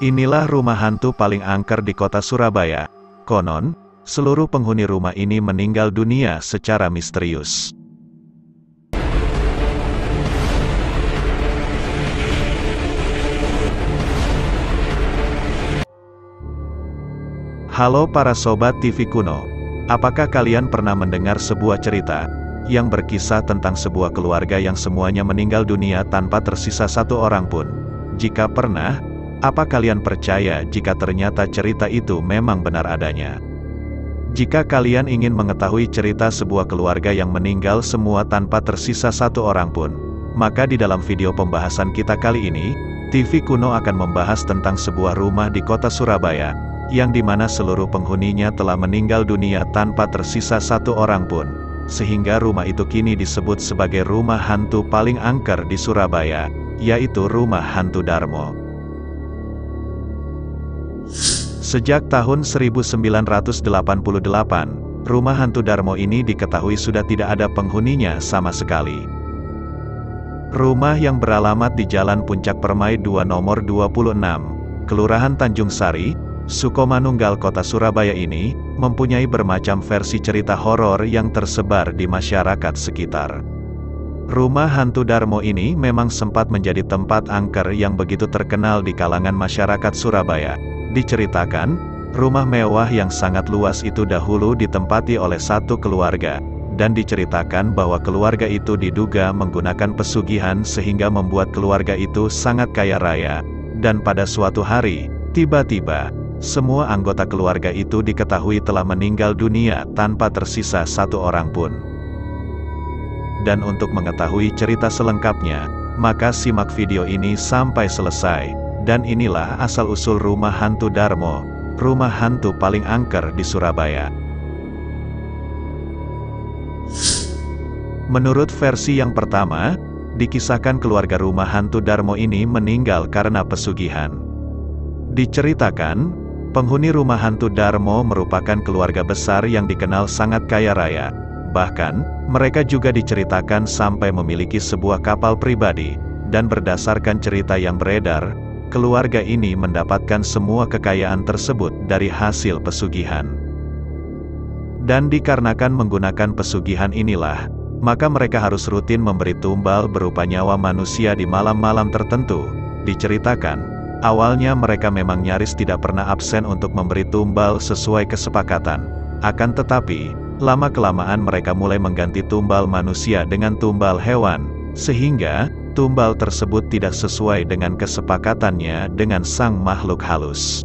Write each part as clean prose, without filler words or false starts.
Inilah rumah hantu paling angker di kota Surabaya. Konon, seluruh penghuni rumah ini meninggal dunia secara misterius. Halo para sobat TV Kuno. Apakah kalian pernah mendengar sebuah cerita yang berkisah tentang sebuah keluarga yang semuanya meninggal dunia tanpa tersisa satu orang pun? Jika pernah, apa kalian percaya jika ternyata cerita itu memang benar adanya? Jika kalian ingin mengetahui cerita sebuah keluarga yang meninggal semua tanpa tersisa satu orang pun, maka di dalam video pembahasan kita kali ini, TV Kuno akan membahas tentang sebuah rumah di kota Surabaya, yang dimana seluruh penghuninya telah meninggal dunia tanpa tersisa satu orang pun, sehingga rumah itu kini disebut sebagai rumah hantu paling angker di Surabaya, yaitu Rumah Hantu Darmo. Sejak tahun 1988, Rumah Hantu Darmo ini diketahui sudah tidak ada penghuninya sama sekali. Rumah yang beralamat di Jalan Puncak Permai 2 nomor 26, Kelurahan Tanjung Sari, Sukomanunggal, Kota Surabaya ini, mempunyai bermacam versi cerita horor yang tersebar di masyarakat sekitar. Rumah Hantu Darmo ini memang sempat menjadi tempat angker yang begitu terkenal di kalangan masyarakat Surabaya. Diceritakan, rumah mewah yang sangat luas itu dahulu ditempati oleh satu keluarga, dan diceritakan bahwa keluarga itu diduga menggunakan pesugihan sehingga membuat keluarga itu sangat kaya raya, dan pada suatu hari, tiba-tiba, semua anggota keluarga itu diketahui telah meninggal dunia tanpa tersisa satu orang pun. Dan untuk mengetahui cerita selengkapnya, maka simak video ini sampai selesai. Dan inilah asal-usul Rumah Hantu Darmo, rumah hantu paling angker di Surabaya. Menurut versi yang pertama, dikisahkan keluarga Rumah Hantu Darmo ini meninggal karena pesugihan. Diceritakan, penghuni Rumah Hantu Darmo merupakan keluarga besar yang dikenal sangat kaya raya. Bahkan, mereka juga diceritakan sampai memiliki sebuah kapal pribadi, dan berdasarkan cerita yang beredar, keluarga ini mendapatkan semua kekayaan tersebut dari hasil pesugihan. Dan dikarenakan menggunakan pesugihan inilah, maka mereka harus rutin memberi tumbal berupa nyawa manusia di malam-malam tertentu. Diceritakan, awalnya mereka memang nyaris tidak pernah absen untuk memberi tumbal sesuai kesepakatan. Akan tetapi, lama-kelamaan mereka mulai mengganti tumbal manusia dengan tumbal hewan, sehingga tumbal tersebut tidak sesuai dengan kesepakatannya dengan sang makhluk halus.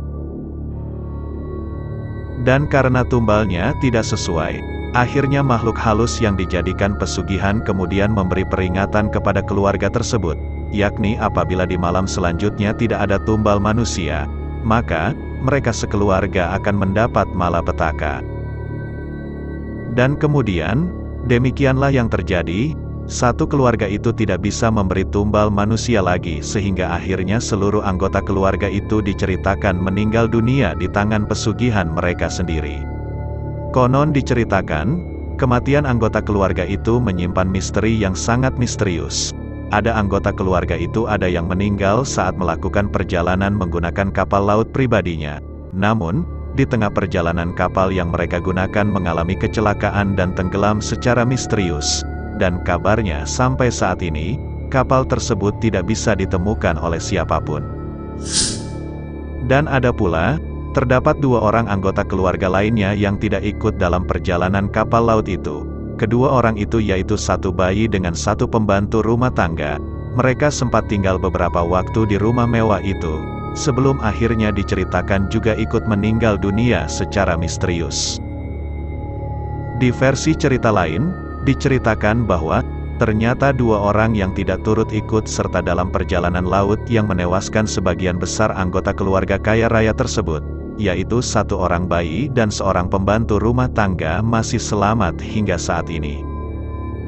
Dan karena tumbalnya tidak sesuai, akhirnya makhluk halus yang dijadikan pesugihan kemudian memberi peringatan kepada keluarga tersebut, yakni apabila di malam selanjutnya tidak ada tumbal manusia, maka mereka sekeluarga akan mendapat malapetaka. Dan kemudian, demikianlah yang terjadi. Satu keluarga itu tidak bisa memberi tumbal manusia lagi sehingga akhirnya seluruh anggota keluarga itu diceritakan meninggal dunia di tangan pesugihan mereka sendiri. Konon diceritakan, kematian anggota keluarga itu menyimpan misteri yang sangat misterius. Ada anggota keluarga itu ada yang meninggal saat melakukan perjalanan menggunakan kapal laut pribadinya. Namun, di tengah perjalanan kapal yang mereka gunakan mengalami kecelakaan dan tenggelam secara misterius. Dan kabarnya sampai saat ini, kapal tersebut tidak bisa ditemukan oleh siapapun. Dan ada pula, terdapat dua orang anggota keluarga lainnya yang tidak ikut dalam perjalanan kapal laut itu. Kedua orang itu yaitu satu bayi dengan satu pembantu rumah tangga. Mereka sempat tinggal beberapa waktu di rumah mewah itu, sebelum akhirnya diceritakan juga ikut meninggal dunia secara misterius. Di versi cerita lain, diceritakan bahwa, ternyata dua orang yang tidak turut ikut serta dalam perjalanan laut yang menewaskan sebagian besar anggota keluarga kaya raya tersebut, yaitu satu orang bayi dan seorang pembantu rumah tangga masih selamat hingga saat ini.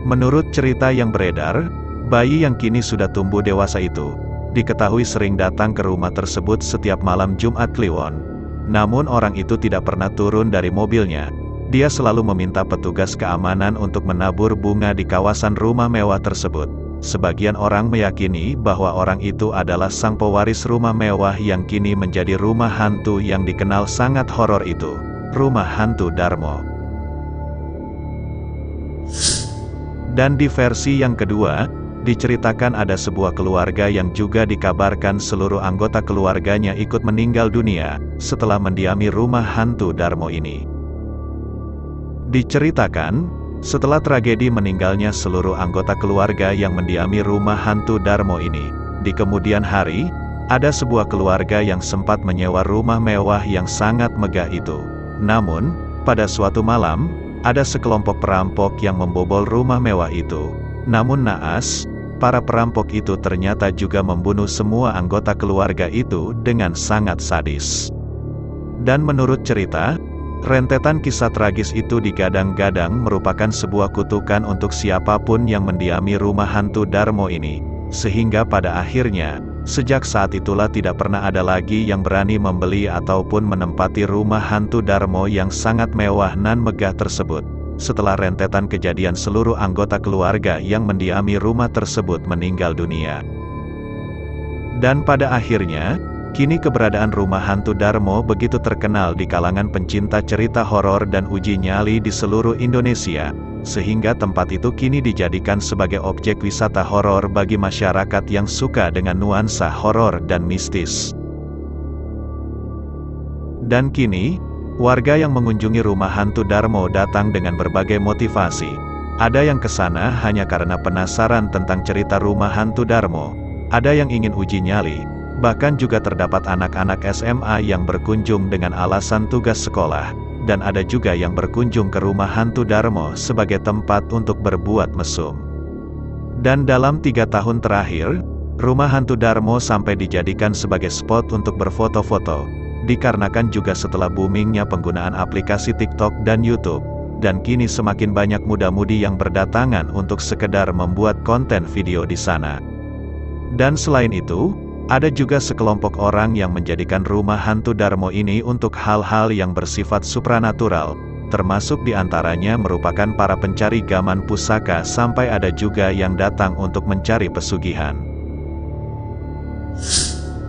Menurut cerita yang beredar, bayi yang kini sudah tumbuh dewasa itu, diketahui sering datang ke rumah tersebut setiap malam Jumat Kliwon. Namun orang itu tidak pernah turun dari mobilnya. Dia selalu meminta petugas keamanan untuk menabur bunga di kawasan rumah mewah tersebut. sebagian orang meyakini bahwa orang itu adalah sang pewaris rumah mewah yang kini menjadi rumah hantu yang dikenal sangat horor itu, Rumah Hantu Darmo. Dan di versi yang kedua, diceritakan ada sebuah keluarga yang juga dikabarkan seluruh anggota keluarganya ikut meninggal dunia, setelah mendiami Rumah Hantu Darmo ini. Diceritakan, setelah tragedi meninggalnya seluruh anggota keluarga yang mendiami Rumah Hantu Darmo ini, di kemudian hari, ada sebuah keluarga yang sempat menyewa rumah mewah yang sangat megah itu. Namun, pada suatu malam, ada sekelompok perampok yang membobol rumah mewah itu. Namun naas, para perampok itu ternyata juga membunuh semua anggota keluarga itu dengan sangat sadis. Dan menurut cerita, rentetan kisah tragis itu digadang-gadang merupakan sebuah kutukan untuk siapapun yang mendiami Rumah Hantu Darmo ini, sehingga pada akhirnya, sejak saat itulah tidak pernah ada lagi yang berani membeli ataupun menempati Rumah Hantu Darmo yang sangat mewah nan megah tersebut, setelah rentetan kejadian seluruh anggota keluarga yang mendiami rumah tersebut meninggal dunia. Dan pada akhirnya, kini keberadaan Rumah Hantu Darmo begitu terkenal di kalangan pencinta cerita horor dan uji nyali di seluruh Indonesia, sehingga tempat itu kini dijadikan sebagai objek wisata horor bagi masyarakat yang suka dengan nuansa horor dan mistis. Dan kini, warga yang mengunjungi Rumah Hantu Darmo datang dengan berbagai motivasi. Ada yang kesana hanya karena penasaran tentang cerita Rumah Hantu Darmo, ada yang ingin uji nyali, bahkan juga terdapat anak-anak SMA yang berkunjung dengan alasan tugas sekolah, dan ada juga yang berkunjung ke Rumah Hantu Darmo sebagai tempat untuk berbuat mesum. Dan dalam 3 tahun terakhir, Rumah Hantu Darmo sampai dijadikan sebagai spot untuk berfoto-foto, dikarenakan juga setelah boomingnya penggunaan aplikasi TikTok dan YouTube, dan kini semakin banyak muda-mudi yang berdatangan untuk sekedar membuat konten video di sana. Dan selain itu, ada juga sekelompok orang yang menjadikan Rumah Hantu Darmo ini untuk hal-hal yang bersifat supranatural, termasuk diantaranya merupakan para pencari gaman pusaka sampai ada juga yang datang untuk mencari pesugihan.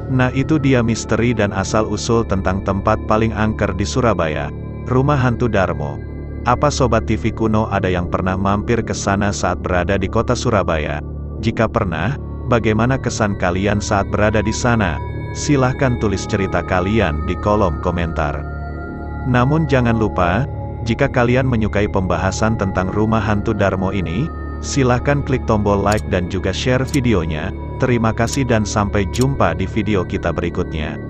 Nah itu dia misteri dan asal-usul tentang tempat paling angker di Surabaya, Rumah Hantu Darmo. Apa Sobat TV Kuno ada yang pernah mampir ke sana saat berada di kota Surabaya? Jika pernah, bagaimana kesan kalian saat berada di sana? Silahkan tulis cerita kalian di kolom komentar. Namun jangan lupa, jika kalian menyukai pembahasan tentang Rumah Hantu Darmo ini, silahkan klik tombol like dan juga share videonya. Terima kasih dan sampai jumpa di video kita berikutnya.